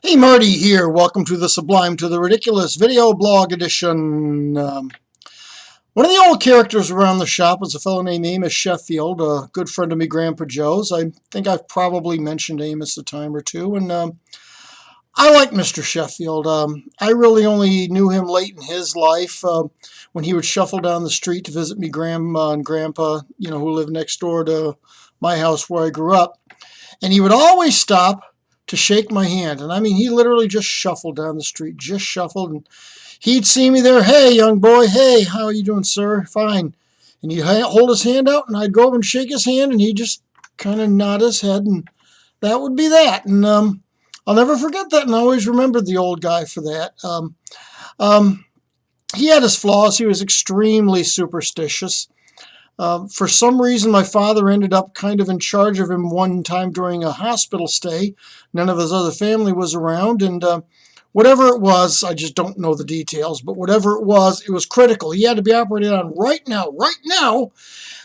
Hey, Marty here. Welcome to the Sublime to the Ridiculous video blog edition. One of the old characters around the shop was a fellow named Amos Sheffield, a good friend of me, Grandpa Joe's. I think I've probably mentioned Amos a time or two, and I like Mr. Sheffield. I really only knew him late in his life when he would shuffle down the street to visit me, Grandma and Grandpa, who lived next door to my house where I grew up. And he would always stop to shake my hand. And I mean, he literally just shuffled down the street, just shuffled. And he'd see me there. Hey, young boy. Hey, how are you doing, sir? Fine. And he'd hold his hand out, and I'd go over and shake his hand, and he'd just kind of nod his head, and that would be that. And I'll never forget that, and I always remembered the old guy for that. He had his flaws. He was extremely superstitious. For some reason, my father ended up kind of in charge of him one time during a hospital stay. None of his other family was around, and whatever it was, I just don't know the details, but whatever it was critical. He had to be operated on right now,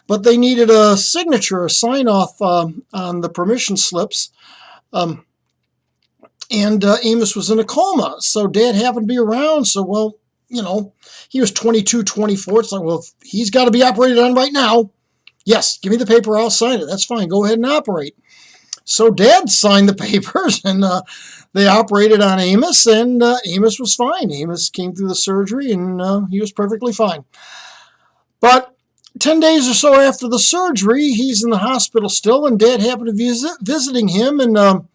but they needed a signature, a sign-off on the permission slips, and Amos was in a coma, so Dad happened to be around, so, well, he was 22, 24. It's like, well, he's got to be operated on right now. Yes, give me the paper. I'll sign it. That's fine. Go ahead and operate. So Dad signed the papers, and they operated on Amos, and Amos was fine. Amos came through the surgery, and he was perfectly fine. But 10 days or so after the surgery, he's in the hospital still, and Dad happened to be visiting him, and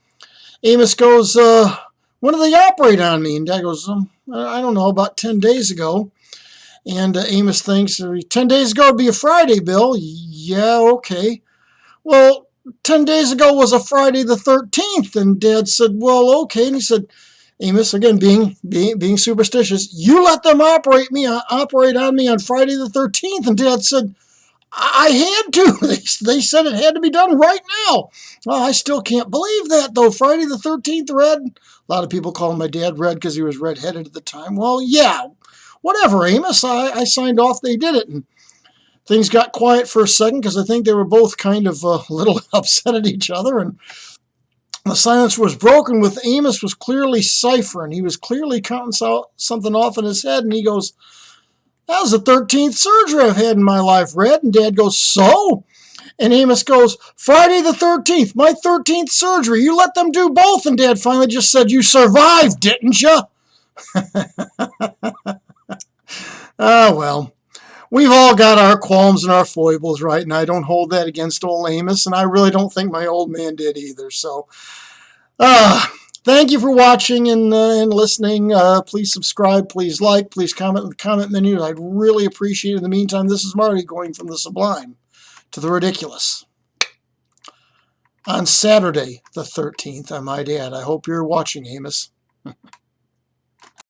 Amos goes, when did they operate on me? And Dad goes, I don't know, about 10 days ago. And Amos thinks, 10 days ago would be a Friday, Bill. Yeah, okay. Well, 10 days ago was a Friday the 13th. And Dad said, well, okay. And he said, Amos, again, being superstitious, you let them operate on me on Friday the 13th. And Dad said, I had to. They said it had to be done right now. Well, I still can't believe that, though. Friday the 13th, Red. A lot of people call my dad Red because he was redheaded at the time. Well, yeah, whatever, Amos. I signed off. They did it. And things got quiet for a second because I think they were both kind of a little upset at each other. And the silence was broken with Amos was clearly ciphering. He was clearly counting something off in his head. And he goes, that was the 13th surgery I've had in my life, Red. And Dad goes, so? And Amos goes, Friday the 13th, my 13th surgery. You let them do both. And Dad finally just said, you survived, didn't you? Well, we've all got our qualms and our foibles, right? And I don't hold that against old Amos. And I really don't think my old man did either. So, thank you for watching and listening. Please subscribe, please like, please comment in the comment menu. I'd really appreciate it. In the meantime, this is Marty going from the Sublime to the Ridiculous. On Saturday the 13th, I might add. I hope you're watching, Amos.